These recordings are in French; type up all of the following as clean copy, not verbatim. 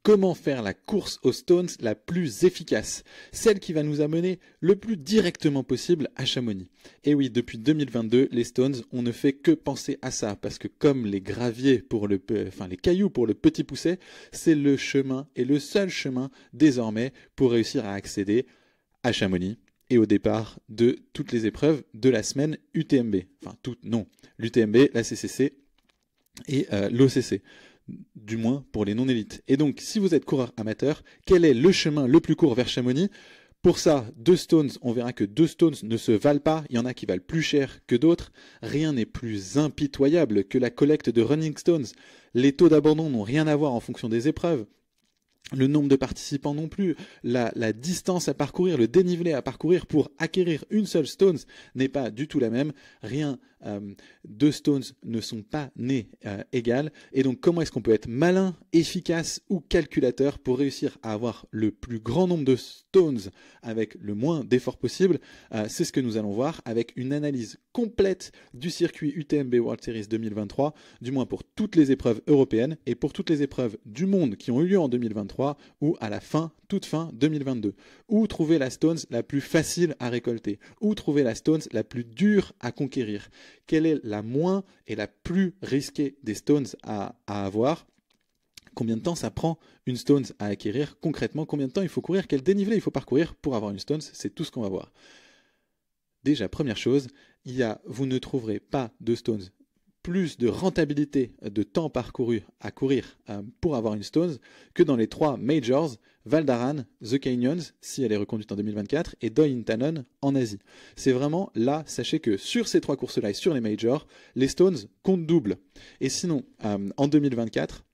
Comment faire la course aux stones la plus efficace, celle qui va nous amener le plus directement possible à Chamonix. Et oui, depuis 2022, les stones, on ne fait que penser à ça, parce que comme les graviers pour les cailloux pour le petit pousset, c'est le chemin et le seul chemin désormais pour réussir à accéder à Chamonix et au départ de toutes les épreuves de la semaine UTMB. Enfin, l'UTMB, la CCC et l'OCC. Du moins pour les non-élites. Et donc, si vous êtes coureur amateur, quel est le chemin le plus court vers Chamonix? Pour ça, 2 stones, on verra que 2 stones ne se valent pas. Il y en a qui valent plus cher que d'autres. Rien n'est plus impitoyable que la collecte de running stones. Les taux d'abandon n'ont rien à voir en fonction des épreuves. Le nombre de participants non plus, la distance à parcourir, le dénivelé à parcourir pour acquérir une seule stones n'est pas du tout la même. Rien, 2 stones ne sont pas nés égales. Et donc comment est-ce qu'on peut être malin, efficace ou calculateur pour réussir à avoir le plus grand nombre de stones avec le moins d'efforts possible? C'est ce que nous allons voir avec une analyse complète du circuit UTMB World Series 2023, du moins pour toutes les épreuves européennes et pour toutes les épreuves du monde qui ont eu lieu en 2023 ou à la toute fin 2022. Où trouver la stones la plus facile à récolter? Où trouver la stones la plus dure à conquérir? Quelle est la moins et la plus risquée des stones à avoir? Combien de temps ça prend une stones à acquérir? Concrètement, combien de temps il faut courir? Quel dénivelé il faut parcourir pour avoir une stones? C'est tout ce qu'on va voir. Déjà, première chose, vous ne trouverez pas de stones plus de rentabilité de temps parcouru à courir pour avoir une stones que dans les 3 majors, Val d'Aran, The Canyons, si elle est reconduite en 2024, et Doi Inthanon en Asie. C'est vraiment là, sachez que sur ces 3 courses-là et sur les majors, les stones comptent double. Et sinon, en 2024,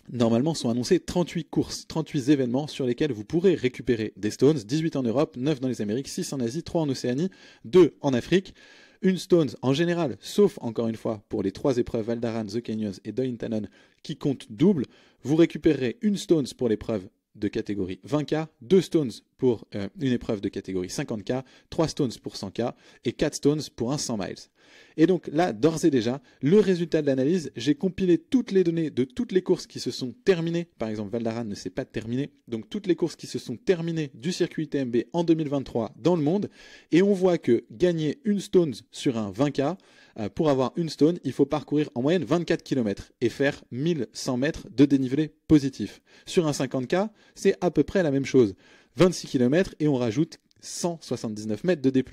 normalement sont annoncés 38 courses, 38 événements sur lesquels vous pourrez récupérer des stones, 18 en Europe, 9 dans les Amériques, 6 en Asie, 3 en Océanie, 2 en Afrique. Une stones en général, sauf encore une fois pour les 3 épreuves Val d'Aran, The Canyons et Doi Inthanon qui comptent double, vous récupérerez une stones pour l'épreuve de catégorie 20K, 2 stones pour une épreuve de catégorie 50K, 3 stones pour 100K et 4 stones pour un 100 miles. Et donc là, d'ores et déjà, le résultat de l'analyse, j'ai compilé toutes les données de toutes les courses qui se sont terminées. Par exemple, Val d'Aran ne s'est pas terminé. Donc toutes les courses qui se sont terminées du circuit UTMB en 2023 dans le monde. Et on voit que gagner une stones sur un 20K, pour avoir une stone, il faut parcourir en moyenne 24 km et faire 1100 mètres de dénivelé positif. Sur un 50K, c'est à peu près la même chose. 26 km et on rajoute 179 mètres de D+.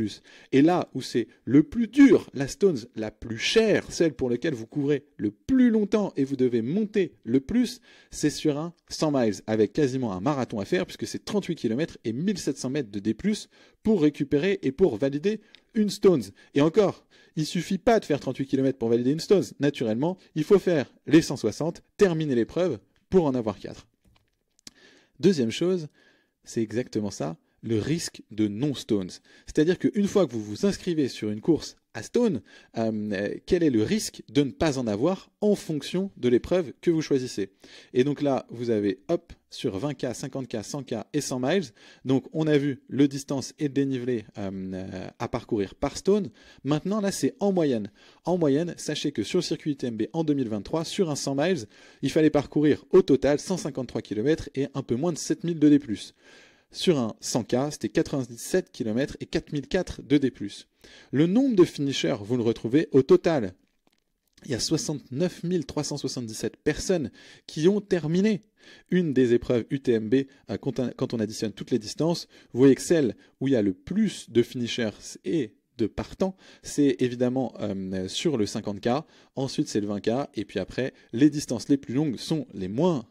Et là où c'est le plus dur, la stones la plus chère, celle pour laquelle vous couvrez le plus longtemps et vous devez monter le plus, c'est sur un 100 miles avec quasiment un marathon à faire puisque c'est 38 km et 1700 mètres de D+, pour récupérer et pour valider une stones. Et encore, il suffit pas de faire 38 km pour valider une stones. Naturellement, il faut faire les 160, terminer l'épreuve pour en avoir 4. Deuxième chose, c'est exactement ça, le risque de non-stones. C'est-à-dire qu'une fois que vous vous inscrivez sur une course à stone, quel est le risque de ne pas en avoir en fonction de l'épreuve que vous choisissez? Et donc là, vous avez, hop, sur 20K, 50K, 100K et 100 miles. Donc on a vu le distance et le dénivelé à parcourir par stone. Maintenant, là, c'est en moyenne. En moyenne, sachez que sur le circuit UTMB en 2023, sur un 100 miles, il fallait parcourir au total 153 km et un peu moins de 7000 de D+. Sur un 100K, c'était 97 km et 4004 de D+. Le nombre de finishers, vous le retrouvez au total. Il y a 69 377 personnes qui ont terminé une des épreuves UTMB quand on additionne toutes les distances. Vous voyez que celle où il y a le plus de finishers et de partants, c'est évidemment sur le 50K, ensuite c'est le 20K, et puis après, les distances les plus longues sont les moins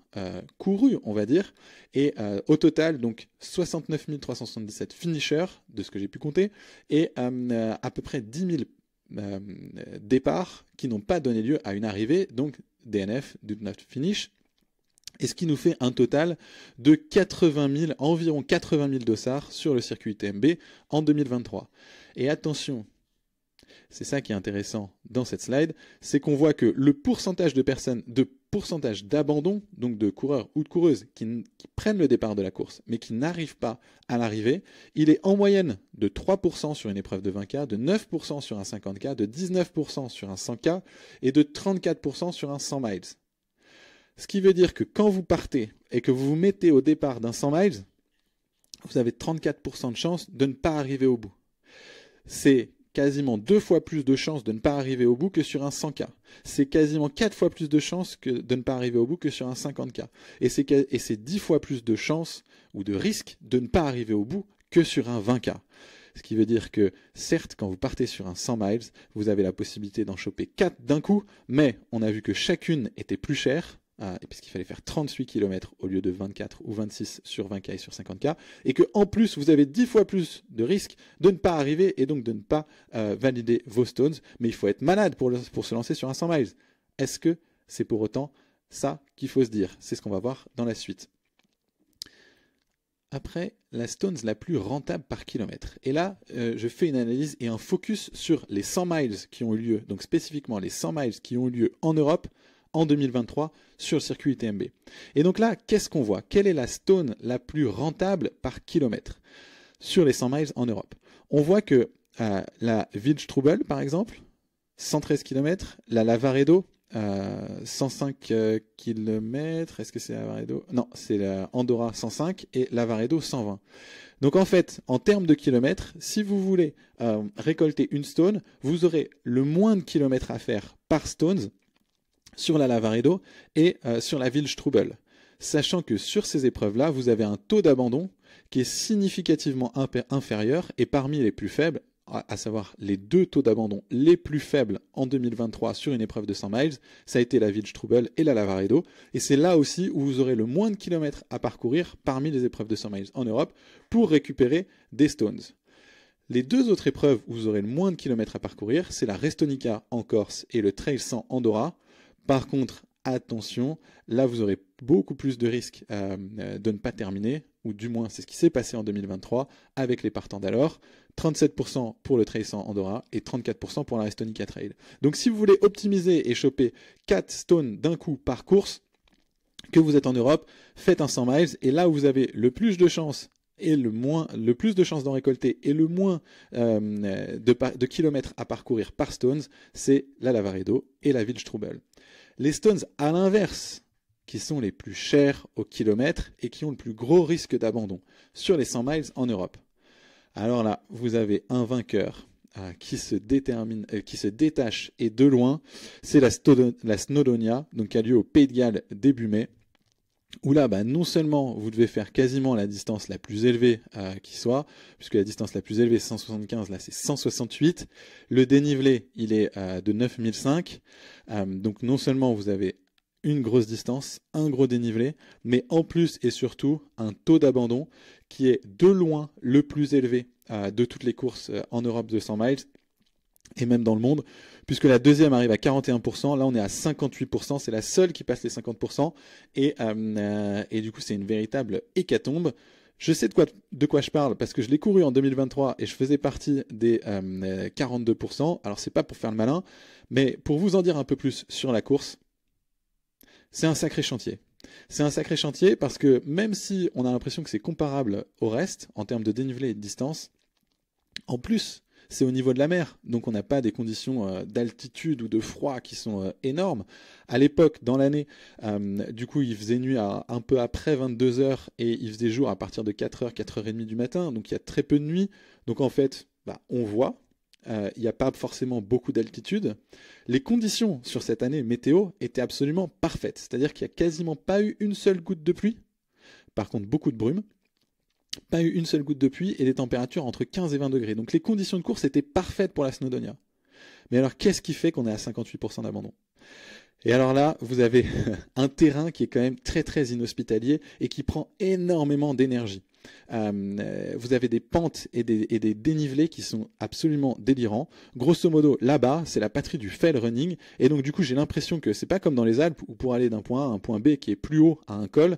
courues, on va dire, et au total, donc 69 377 finishers, de ce que j'ai pu compter, et à peu près 10 000 départs qui n'ont pas donné lieu à une arrivée, donc DNF, Did Not Finish, et ce qui nous fait un total de environ 80 000 dossards sur le circuit UTMB en 2023. Et attention, c'est ça qui est intéressant dans cette slide, c'est qu'on voit que le pourcentage pourcentage d'abandon, donc de coureurs ou de coureuses qui prennent le départ de la course, mais qui n'arrivent pas à l'arrivée, il est en moyenne de 3% sur une épreuve de 20K, de 9% sur un 50K, de 19% sur un 100K et de 34% sur un 100 miles. Ce qui veut dire que quand vous partez et que vous vous mettez au départ d'un 100 miles, vous avez 34% de chances de ne pas arriver au bout. C'est quasiment 2 fois plus de chances de ne pas arriver au bout que sur un 100K. C'est quasiment 4 fois plus de chances de ne pas arriver au bout que sur un 50K. Et c'est 10 fois plus de chances ou de risques de ne pas arriver au bout que sur un 20K. Ce qui veut dire que, certes, quand vous partez sur un 100 miles, vous avez la possibilité d'en choper 4 d'un coup, mais on a vu que chacune était plus chère, puisqu'il fallait faire 38 km au lieu de 24 ou 26 sur 20K et sur 50K, et qu'en plus, vous avez 10 fois plus de risques de ne pas arriver et donc de ne pas valider vos stones. Mais il faut être malade pour se lancer sur un 100 miles. Est-ce que c'est pour autant ça qu'il faut se dire? C'est ce qu'on va voir dans la suite. Après, la Stones la plus rentable par kilomètre. Et là, je fais une analyse et un focus sur les 100 miles qui ont eu lieu, donc spécifiquement les 100 miles qui ont eu lieu en Europe en 2023 sur le circuit UTMB. Et donc là, qu'est-ce qu'on voit? Quelle est la Stone la plus rentable par kilomètre sur les 100 miles en Europe? On voit que la Wildstrubel, par exemple, 113 km, la Lavaredo, 105 km, est-ce que c'est Lavaredo? Non, c'est la Andorra 105 et Lavaredo 120. Donc en fait, en termes de kilomètres, si vous voulez récolter une stone, vous aurez le moins de kilomètres à faire par stones sur la Lavaredo et sur la Wildstrubel. Sachant que sur ces épreuves-là, vous avez un taux d'abandon qui est significativement inférieur et parmi les plus faibles, à savoir les 2 taux d'abandon les plus faibles en 2023 sur une épreuve de 100 miles, ça a été la Wildstrubel et la Lavaredo. Et c'est là aussi où vous aurez le moins de kilomètres à parcourir parmi les épreuves de 100 miles en Europe pour récupérer des stones. Les 2 autres épreuves où vous aurez le moins de kilomètres à parcourir, c'est la Restonica en Corse et le Trail 100 Andorra. Par contre, attention, là vous aurez beaucoup plus de risques de ne pas terminer, ou du moins c'est ce qui s'est passé en 2023 avec les partants d'alors. 37% pour le Trail 100 Andorra et 34% pour la Restonica Trail. Donc si vous voulez optimiser et choper 4 stones d'un coup par course, que vous êtes en Europe, faites un 100 miles et là où vous avez le plus de chances et le plus de chances d'en récolter et le moins de kilomètres à parcourir par stones, c'est la Lavaredo et la Wildstrubel. Les stones, à l'inverse, qui sont les plus chers au kilomètre et qui ont le plus gros risque d'abandon sur les 100 miles en Europe. Alors là, vous avez un vainqueur qui se détache et de loin, c'est la Snowdonia, donc qui a lieu au Pays de Galles début mai, où là, non seulement vous devez faire quasiment la distance la plus élevée qui soit, puisque la distance la plus élevée c'est 175, là c'est 168, le dénivelé il est de 9005, donc non seulement vous avez une grosse distance, un gros dénivelé, mais en plus et surtout un taux d'abandon qui est de loin le plus élevé de toutes les courses en Europe de 100 miles et même dans le monde, puisque la deuxième arrive à 41%, là on est à 58%, c'est la seule qui passe les 50%, et du coup c'est une véritable hécatombe. Je sais de quoi je parle, parce que je l'ai couru en 2023 et je faisais partie des 42%, alors c'est pas pour faire le malin, mais pour vous en dire un peu plus sur la course, c'est un sacré chantier. C'est un sacré chantier parce que même si on a l'impression que c'est comparable au reste, en termes de dénivelé et de distance, en plus, c'est au niveau de la mer, donc on n'a pas des conditions d'altitude ou de froid qui sont énormes. À l'époque, dans l'année, du coup, il faisait nuit à un peu après 22 heures et il faisait jour à partir de 4h, 4h30 du matin, donc il y a très peu de nuit. Donc en fait, on voit, il n'y a pas forcément beaucoup d'altitude. Les conditions sur cette année météo étaient absolument parfaites, c'est-à-dire qu'il n'y a quasiment pas eu une seule goutte de pluie, par contre beaucoup de brume. Pas eu une seule goutte de pluie et des températures entre 15 et 20 degrés. Donc les conditions de course étaient parfaites pour la Snowdonia. Mais alors qu'est-ce qui fait qu'on est à 58% d'abandon? Et alors là, vous avez un terrain qui est quand même très très inhospitalier et qui prend énormément d'énergie. Vous avez des pentes et des dénivelés qui sont absolument délirants. Grosso modo, là-bas, c'est la patrie du fell running. Et donc, du coup, j'ai l'impression que c'est pas comme dans les Alpes où pour aller d'un point A à un point B qui est plus haut à un col,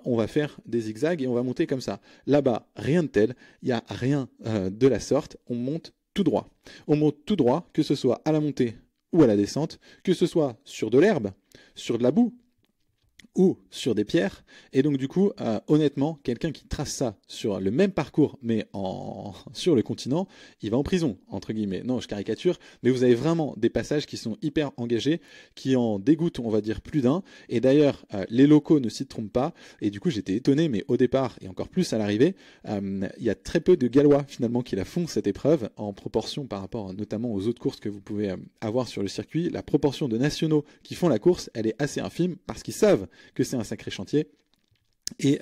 on va faire des zigzags et on va monter comme ça. Là-bas, rien de tel. Il n'y a rien de la sorte. On monte tout droit. On monte tout droit, que ce soit à la montée ou à la descente, que ce soit sur de l'herbe, sur de la boue, ou sur des pierres. Et donc du coup, honnêtement, quelqu'un qui trace ça sur le même parcours, mais sur le continent, il va en prison, entre guillemets. Non, je caricature, mais vous avez vraiment des passages qui sont hyper engagés, qui en dégoûtent, on va dire, plus d'un. Et d'ailleurs, les locaux ne s'y trompent pas. Et du coup, j'étais étonné, mais au départ, et encore plus à l'arrivée, il y a très peu de Gallois, finalement, qui la font, cette épreuve, en proportion par rapport notamment aux autres courses que vous pouvez avoir sur le circuit. La proportion de nationaux qui font la course, elle est assez infime, parce qu'ils savent que c'est un sacré chantier. Et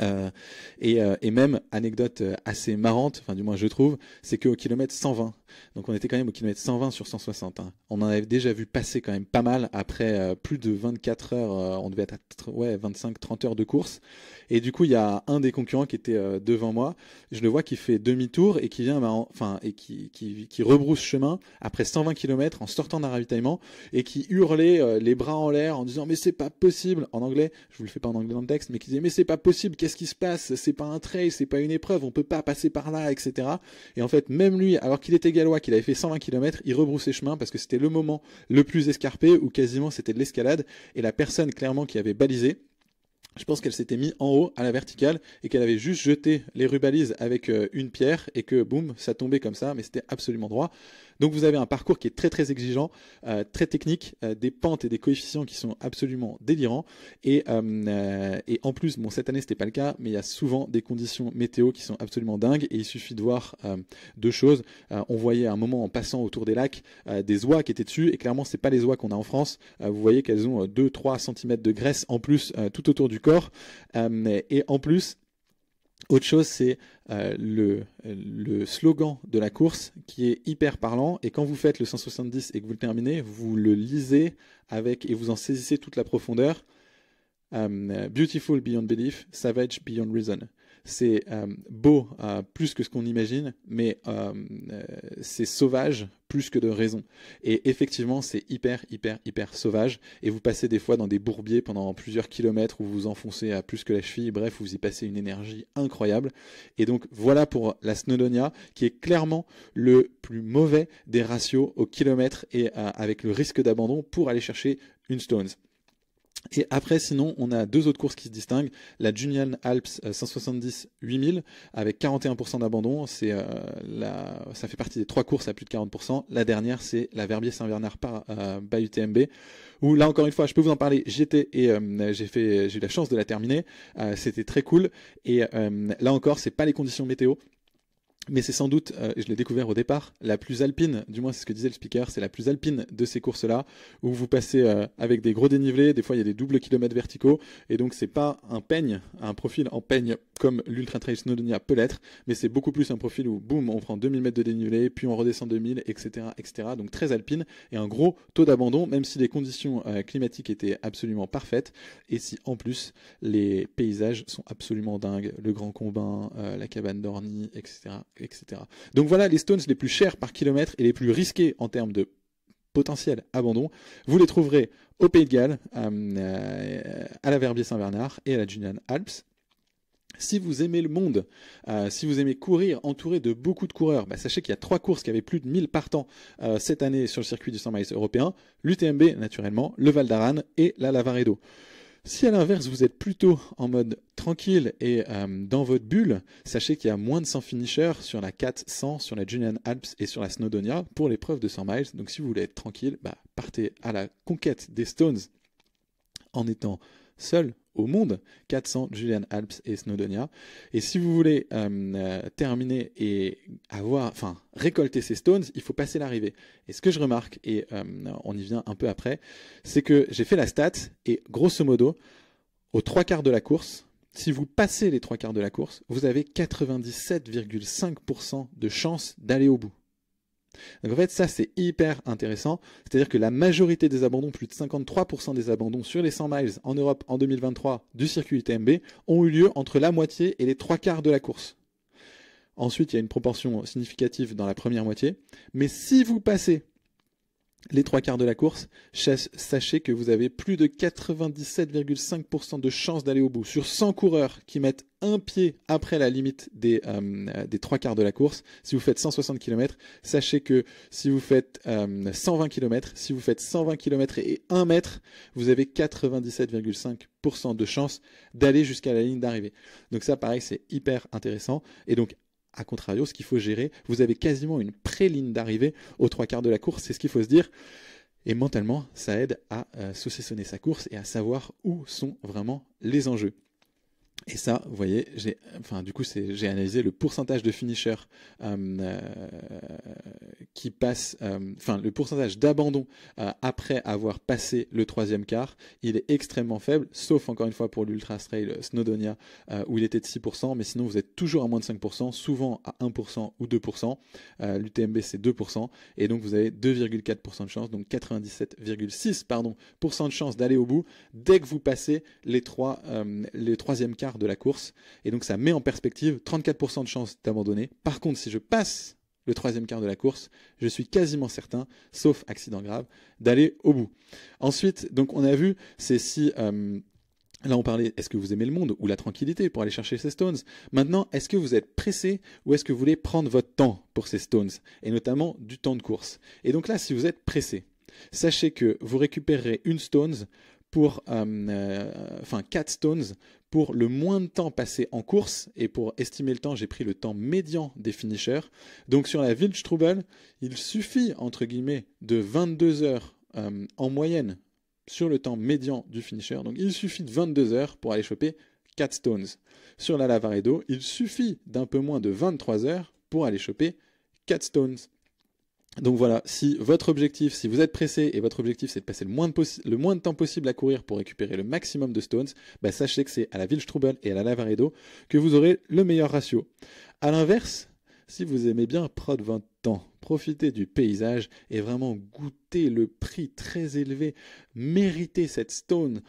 même, anecdote assez marrante, enfin du moins je trouve, c'est qu'au kilomètre 120, donc on était quand même au kilomètre 120 sur 160, hein. On en avait déjà vu passer quand même pas mal après plus de 24 heures, on devait être à 25-30 heures de course. Et du coup, il y a un des concurrents qui était devant moi, je le vois qui fait demi-tour et qui vient, et qui rebrousse chemin après 120 km en sortant d'un ravitaillement et qui hurlait les bras en l'air en disant mais c'est pas possible, en anglais, je vous le fais pas en anglais dans le texte, mais qui disait mais c'est pas possible, qu'est-ce qui se passe, c'est pas un trail, c'est pas une épreuve, on peut pas passer par là, etc. Et en fait, même lui, alors qu'il était gallois, qu'il avait fait 120 km, il rebroussait chemin parce que c'était le moment le plus escarpé où quasiment c'était de l'escalade et la personne clairement qui avait balisé, je pense qu'elle s'était mise en haut à la verticale et qu'elle avait juste jeté les rubalises avec une pierre et que boum, ça tombait comme ça, mais c'était absolument droit. Donc vous avez un parcours qui est très très exigeant, très technique, des pentes et des coefficients qui sont absolument délirants. Et en plus, bon cette année c'était pas le cas, mais il y a souvent des conditions météo qui sont absolument dingues. Et il suffit de voir deux choses. On voyait à un moment en passant autour des lacs des oies qui étaient dessus, et clairement c'est pas les oies qu'on a en France. Vous voyez qu'elles ont 2-3 cm de graisse en plus tout autour du corps. Et en plus, autre chose, c'est le slogan de la course qui est hyper parlant. Et quand vous faites le 170 et que vous le terminez, vous le lisez avec et vous en saisissez toute la profondeur. Beautiful beyond belief, savage beyond reason. C'est beau plus que ce qu'on imagine, mais c'est sauvage plus que de raison. Et effectivement, c'est hyper, hyper, hyper sauvage. Et vous passez des fois dans des bourbiers pendant plusieurs kilomètres où vous vous enfoncez à plus que la cheville. Bref, vous y passez une énergie incroyable. Et donc, voilà pour la Snowdonia, qui est clairement le plus mauvais des ratios au kilomètre et avec le risque d'abandon pour aller chercher une Stones. Et après, sinon, on a deux autres courses qui se distinguent. La Julian Alps 170 8000 avec 41% d'abandon. Ça fait partie des trois courses à plus de 40%. La dernière, c'est la Verbier-Saint-Bernard by UTMB. Où là, encore une fois, je peux vous en parler. J'y étais et j'ai eu la chance de la terminer. C'était très cool. Et là encore, c'est pas les conditions météo. Mais c'est sans doute, je l'ai découvert au départ, la plus alpine, du moins c'est ce que disait le speaker, c'est la plus alpine de ces courses-là, où vous passez avec des gros dénivelés, des fois il y a des doubles kilomètres verticaux, et donc c'est pas un profil en peigne comme l'Ultra Trail Snowdonia peut l'être, mais c'est beaucoup plus un profil où boum, on prend 2000 mètres de dénivelé, puis on redescend 2000, etc., etc. Donc très alpine, et un gros taux d'abandon, même si les conditions climatiques étaient absolument parfaites, et si en plus les paysages sont absolument dingues, le Grand Combin, la cabane d'Orny, etc. Donc voilà les stones les plus chers par kilomètre et les plus risqués en termes de potentiel abandon. Vous les trouverez au Pays de Galles, à la Verbier-Saint-Bernard et à la Julian Alps. Si vous aimez le monde, si vous aimez courir entouré de beaucoup de coureurs, sachez qu'il y a trois courses qui avaient plus de 1000 partants cette année sur le circuit du 100 miles européen, l'UTMB naturellement, le Val d'Aran et la Lavaredo. Si à l'inverse vous êtes plutôt en mode tranquille et dans votre bulle, sachez qu'il y a moins de 100 finishers sur la 400, sur la Julian Alps et sur la Snowdonia pour l'épreuve de 100 miles. Donc si vous voulez être tranquille, partez à la conquête des Stones en étant seul au monde, 400 Julian Alps et Snowdonia. Et si vous voulez terminer et récolter ces stones, il faut passer l'arrivée. Et ce que je remarque, et on y vient un peu après, c'est que j'ai fait la stat, et grosso modo, aux trois quarts de la course, si vous passez les trois quarts de la course, vous avez 97,5% de chance d'aller au bout. Donc en fait, ça c'est hyper intéressant, c'est-à-dire que la majorité des abandons, plus de 53% des abandons sur les 100 miles en Europe en 2023 du circuit UTMB ont eu lieu entre la moitié et les trois quarts de la course. Ensuite, il y a une proportion significative dans la première moitié, mais si vous passez les 3/4 de la course, sachez que vous avez plus de 97,5% de chances d'aller au bout. Sur 100 coureurs qui mettent un pied après la limite des 3/4 de la course, si vous faites 160 km, sachez que si vous faites 120 km, si vous faites 120 km et 1 mètre, vous avez 97,5% de chances d'aller jusqu'à la ligne d'arrivée. Donc ça, pareil, c'est hyper intéressant. Et donc, à contrario, ce qu'il faut gérer, vous avez quasiment une pré-ligne d'arrivée aux 3/4 de la course, c'est ce qu'il faut se dire. Et mentalement, ça aide à saucissonner sa course et à savoir où sont vraiment les enjeux. Et ça, vous voyez, j'ai analysé le pourcentage de finishers qui passent, le pourcentage d'abandon après avoir passé le 3e quart. Il est extrêmement faible, sauf encore une fois pour l'Ultra Trail Snowdonia où il était de 6%, mais sinon vous êtes toujours à moins de 5%, souvent à 1% ou 2%. L'UTMB c'est 2%, et donc vous avez 2,4% de chance, donc 97,6% de chance d'aller au bout dès que vous passez les 3e quart de la course. Et donc ça met en perspective 34% de chance d'abandonner. Par contre, si je passe le 3e quart de la course, je suis quasiment certain, sauf accident grave, d'aller au bout. Ensuite, donc on a vu, c'est si... Là, on parlait, est-ce que vous aimez le monde ou la tranquillité pour aller chercher ces stones? Maintenant, est-ce que vous êtes pressé ou est-ce que vous voulez prendre votre temps pour ces stones? Et notamment du temps de course. Et donc là, si vous êtes pressé, sachez que vous récupérerez une stones pour 4 stones pour le moins de temps passé en course. Et pour estimer le temps, j'ai pris le temps médian des finishers. Donc sur la Wildstrubel, il suffit entre guillemets de 22 heures en moyenne sur le temps médian du finisher. Donc il suffit de 22 heures pour aller choper 4 stones. Sur la Lavaredo, il suffit d'un peu moins de 23 heures pour aller choper 4 stones. Donc voilà, si votre objectif, si vous êtes pressé et votre objectif c'est de passer le moins de temps possible à courir pour récupérer le maximum de stones, bah sachez que c'est à la Wildstrubel et à la Lavaredo que vous aurez le meilleur ratio. A l'inverse, si vous aimez bien prendre votre temps, profiter du paysage et vraiment goûter le prix très élevé, mériter cette stone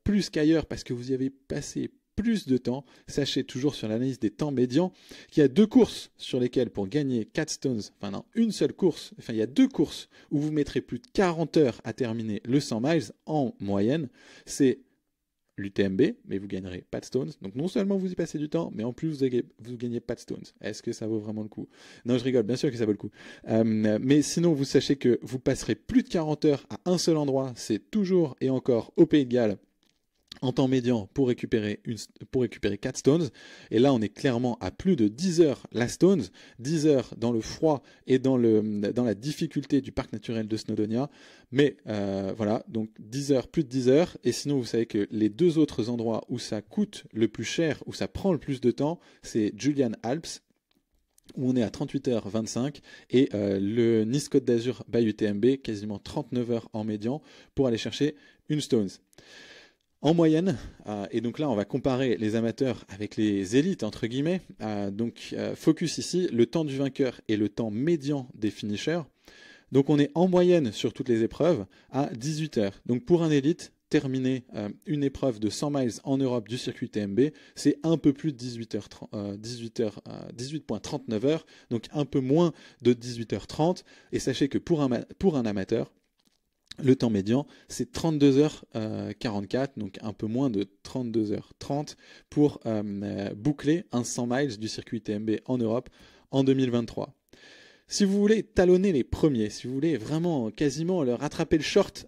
plus qu'ailleurs parce que vous y avez passé plus de temps, sachez toujours sur l'analyse des temps médians qu'il y a 2 courses sur lesquelles pour gagner 4 stones, une seule course, il y a 2 courses où vous mettrez plus de 40 heures à terminer le 100 miles en moyenne, c'est l'UTMB, mais vous gagnerez pas de stones. Donc non seulement vous y passez du temps, mais en plus vous gagnez pas de stones. Est-ce que ça vaut vraiment le coup? Non, je rigole, bien sûr que ça vaut le coup. Mais sinon, vous sachez que vous passerez plus de 40 heures à un seul endroit, c'est toujours et encore au Pays de Galles, en temps médian pour récupérer 4 stones. Et là, on est clairement à plus de 10 heures la stones, 10 heures dans le froid et dans la difficulté du parc naturel de Snowdonia. Mais voilà, donc 10 heures, plus de 10 heures. Et sinon, vous savez que les 2 autres endroits où ça coûte le plus cher, où ça prend le plus de temps, c'est Julian Alps, où on est à 38h25, et le Nice Côte d'Azur by UTMB, quasiment 39 heures en médian pour aller chercher une stones. En moyenne, et donc là on va comparer les amateurs avec les élites entre guillemets, focus ici, le temps du vainqueur et le temps médian des finishers. Donc on est en moyenne sur toutes les épreuves à 18 heures. Donc pour un élite, terminer une épreuve de 100 miles en Europe du circuit TMB, c'est un peu plus de 18,39 heures, donc un peu moins de 18h30. Et sachez que pour un amateur, le temps médian, c'est 32h44, donc un peu moins de 32h30 pour boucler un 100 miles du circuit TMB en Europe en 2023. Si vous voulez talonner les premiers, si vous voulez vraiment quasiment leur rattraper le short,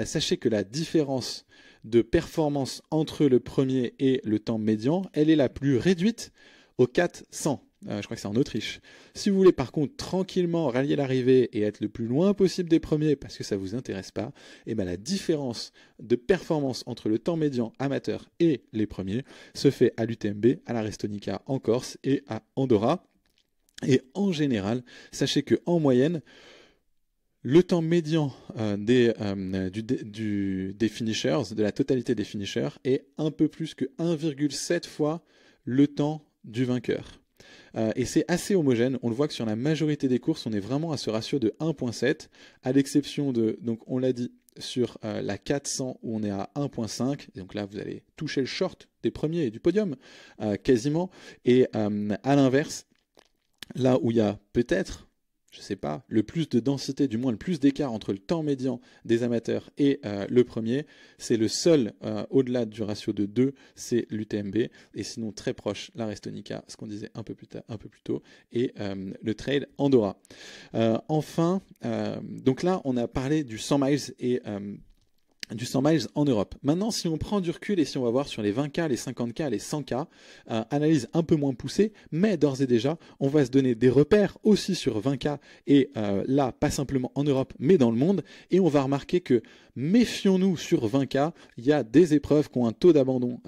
sachez que la différence de performance entre le premier et le temps médian, elle est la plus réduite aux 400. Je crois que c'est en Autriche. Si vous voulez par contre tranquillement rallier l'arrivée et être le plus loin possible des premiers parce que ça ne vous intéresse pas, la différence de performance entre le temps médian amateur et les premiers se fait à l'UTMB, à la Restonica en Corse et à Andorra. Et en général, sachez qu'en moyenne, le temps médian des finishers, de la totalité des finishers, est un peu plus que 1,7 fois le temps du vainqueur. Et c'est assez homogène, on le voit que sur la majorité des courses, on est vraiment à ce ratio de 1,7, à l'exception de, donc on l'a dit, sur la 400 où on est à 1,5, donc là vous allez toucher le short des premiers et du podium, quasiment, et à l'inverse, là où il y a peut-être je sais pas, le plus de densité, du moins le plus d'écart entre le temps médian des amateurs et le premier. C'est le seul au-delà du ratio de 2, c'est l'UTMB. Et sinon très proche, la Restonica, ce qu'on disait un peu plus tôt, et le Trail Andorra. Enfin, donc là, on a parlé du 100 miles et du 100 miles en Europe. Maintenant, si on prend du recul et si on va voir sur les 20K, les 50K, les 100K, analyse un peu moins poussée, mais d'ores et déjà, on va se donner des repères aussi sur 20K et là, pas simplement en Europe, mais dans le monde. Et on va remarquer que, méfions-nous sur 20K, il y a des épreuves qui ont un taux d'abandon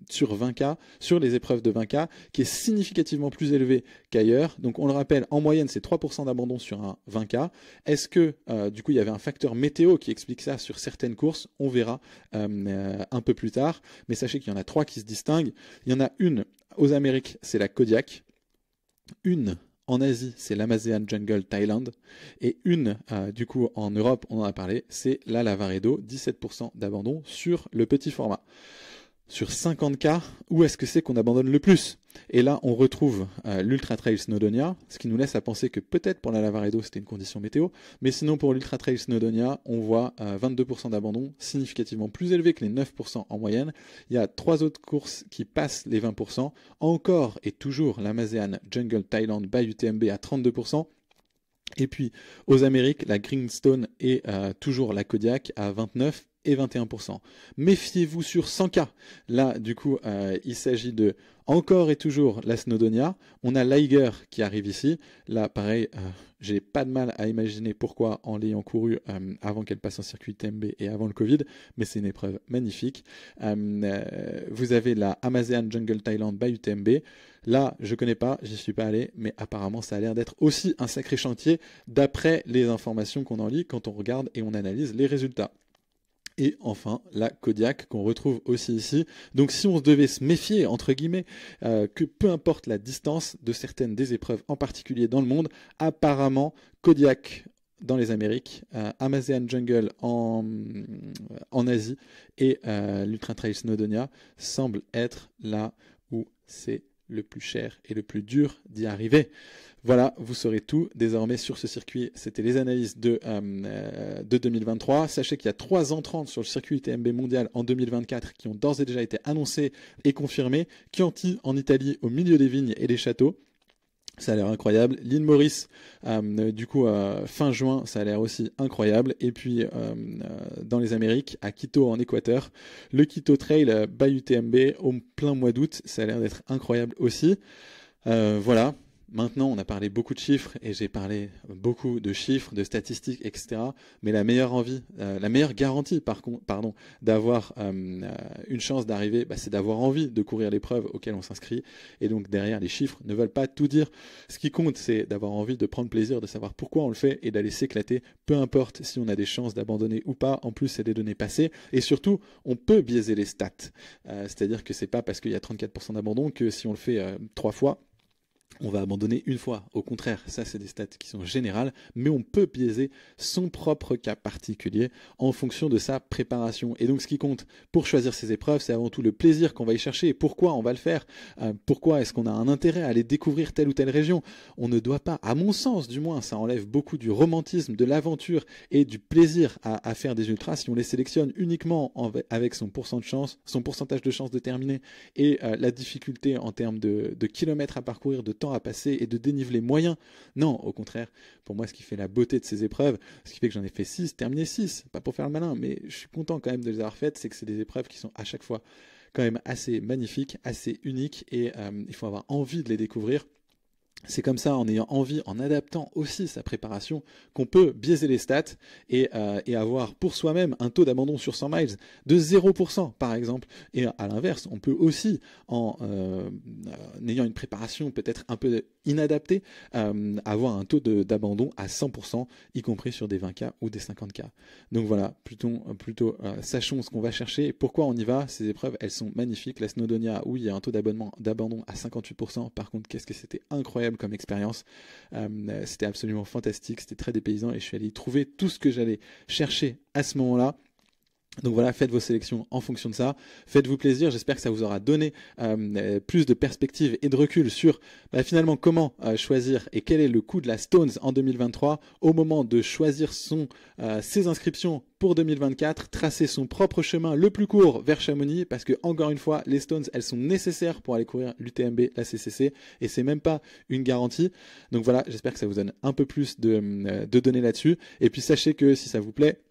sur 20K, sur les épreuves de 20K, qui est significativement plus élevé qu'ailleurs. Donc on le rappelle, en moyenne, c'est 3% d'abandon sur un 20K. Est-ce que, du coup, il y avait un facteur météo qui explique ça sur certaines courses? On verra un peu plus tard. Mais sachez qu'il y en a 3 qui se distinguent. Il y en a une aux Amériques, c'est la Kodiak. Une en Asie, c'est l'Amazon Jungle Thailand. Et une, du coup, en Europe, on en a parlé, c'est la Lavaredo, 17% d'abandon sur le petit format. Sur 50K, où est-ce que c'est qu'on abandonne le plus? Et là, on retrouve l'Ultra Trail Snowdonia, ce qui nous laisse à penser que peut-être pour la Lavaredo, c'était une condition météo, mais sinon pour l'Ultra Trail Snowdonia, on voit 22% d'abandon, significativement plus élevé que les 9% en moyenne. Il y a 3 autres courses qui passent les 20%, encore et toujours l'Amazon Jungle Thailand by UTMB à 32%. Et puis aux Amériques, la Greenstone et toujours la Kodiak à 29% et 21%. Méfiez-vous sur 100K. Là, du coup, il s'agit de encore et toujours la Snowdonia. On a l'Aiger qui arrive ici. Là, pareil, j'ai pas de mal à imaginer pourquoi en l'ayant couru avant qu'elle passe en circuit TMB et avant le Covid, mais c'est une épreuve magnifique. Vous avez la Amazon Jungle Thailand by UTMB. Là, je connais pas, j'y suis pas allé, mais apparemment ça a l'air d'être aussi un sacré chantier d'après les informations qu'on en lit quand on regarde et on analyse les résultats. Et enfin, la Kodiak qu'on retrouve aussi ici. Donc si on devait se méfier, entre guillemets, que peu importe la distance de certaines des épreuves, en particulier dans le monde, apparemment, Kodiak dans les Amériques, Amazon Jungle en Asie et l'Ultra Trail Snowdonia semblent être là où c'est le plus cher et le plus dur d'y arriver. Voilà, vous saurez tout désormais sur ce circuit. C'était les analyses de 2023. Sachez qu'il y a 3 entrants sur le circuit UTMB mondial en 2024 qui ont d'ores et déjà été annoncés et confirmés. Chianti en Italie au milieu des vignes et des châteaux. Ça a l'air incroyable. L'île Maurice, du coup, fin juin, ça a l'air aussi incroyable. Et puis, dans les Amériques, à Quito, en Équateur, le Quito Trail by UTMB au plein mois d'août, ça a l'air d'être incroyable aussi. Voilà. Maintenant, on a parlé beaucoup de chiffres et j'ai parlé beaucoup de chiffres, de statistiques, etc. Mais la meilleure garantie, d'avoir une chance d'arriver, c'est d'avoir envie de courir l'épreuve auquel on s'inscrit. Et donc derrière, les chiffres ne veulent pas tout dire. Ce qui compte, c'est d'avoir envie de prendre plaisir, de savoir pourquoi on le fait et d'aller s'éclater. Peu importe si on a des chances d'abandonner ou pas. En plus, c'est des données passées. Et surtout, on peut biaiser les stats. C'est-à-dire que c'est pas parce qu'il y a 34% d'abandon que si on le fait 3 fois, on va abandonner une fois. Au contraire, ça c'est des stats qui sont générales, mais on peut biaiser son propre cas particulier en fonction de sa préparation. Et donc ce qui compte pour choisir ces épreuves, c'est avant tout le plaisir qu'on va y chercher et pourquoi on va le faire. Pourquoi est-ce qu'on a un intérêt à aller découvrir telle ou telle région? On ne doit pas, à mon sens du moins, ça enlève beaucoup du romantisme, de l'aventure et du plaisir à faire des ultras si on les sélectionne uniquement avec son pourcentage de chance de terminer et la difficulté en termes de kilomètres à parcourir, de temps à passer et de déniveler moyen. Non, au contraire, pour moi, ce qui fait la beauté de ces épreuves, ce qui fait que j'en ai fait 6, terminé 6, pas pour faire le malin, mais je suis content quand même de les avoir faites, c'est que c'est des épreuves qui sont à chaque fois quand même assez magnifiques, assez uniques et il faut avoir envie de les découvrir. C'est comme ça, en ayant envie, en adaptant aussi sa préparation, qu'on peut biaiser les stats et avoir pour soi-même un taux d'abandon sur 100 miles de 0% par exemple. Et à l'inverse, on peut aussi, en ayant une préparation peut-être un peu inadaptée, avoir un taux d'abandon à 100%, y compris sur des 20K ou des 50K. Donc voilà, plutôt sachons ce qu'on va chercher et pourquoi on y va. Ces épreuves, elles sont magnifiques. La Snowdonia, oui, il y a un taux d'abandon à 58%. Par contre, qu'est-ce que c'était incroyable comme expérience. C'était absolument fantastique, c'était très dépaysant et je suis allé y trouver tout ce que j'allais chercher à ce moment-là. Donc voilà, faites vos sélections en fonction de ça. Faites-vous plaisir. J'espère que ça vous aura donné plus de perspectives et de recul sur finalement comment choisir et quel est le coût de la Stones en 2023 au moment de choisir ses inscriptions pour 2024, tracer son propre chemin le plus court vers Chamonix parce que encore une fois, les Stones, elles sont nécessaires pour aller courir l'UTMB, la CCC et c'est même pas une garantie. Donc voilà, j'espère que ça vous donne un peu plus de données là-dessus. Et puis sachez que si ça vous plaît,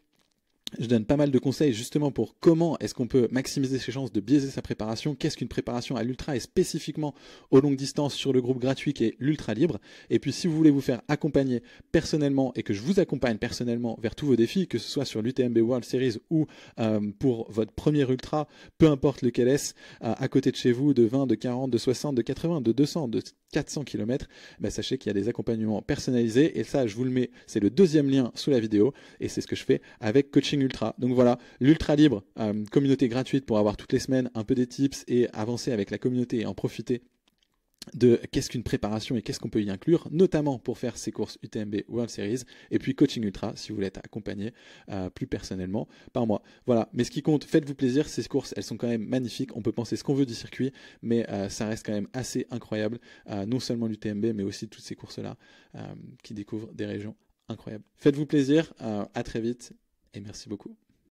je donne pas mal de conseils justement pour comment est-ce qu'on peut maximiser ses chances de biaiser sa préparation, qu'est-ce qu'une préparation à l'ultra et spécifiquement aux longues distances sur le groupe gratuit qui est l'Ultra Libre. Et puis si vous voulez vous faire accompagner personnellement et que je vous accompagne personnellement vers tous vos défis, que ce soit sur l'UTMB World Series ou pour votre premier ultra, peu importe lequel est-ce, à côté de chez vous, de 20, de 40, de 60, de 80, de 200, de 400 km, sachez qu'il y a des accompagnements personnalisés et ça je vous le mets, c'est le deuxième lien sous la vidéo et c'est ce que je fais avec Coaching Ultra. Donc voilà, l'Ultra Libre, communauté gratuite pour avoir toutes les semaines un peu des tips et avancer avec la communauté et en profiter de qu'est-ce qu'une préparation et qu'est-ce qu'on peut y inclure, notamment pour faire ces courses UTMB World Series, et puis Coaching Ultra, si vous voulez être accompagné plus personnellement par moi. Voilà, mais ce qui compte, faites-vous plaisir, ces courses, elles sont quand même magnifiques, on peut penser ce qu'on veut du circuit, mais ça reste quand même assez incroyable, non seulement l'UTMB, mais aussi toutes ces courses-là qui découvrent des régions incroyables. Faites-vous plaisir, à très vite, et merci beaucoup.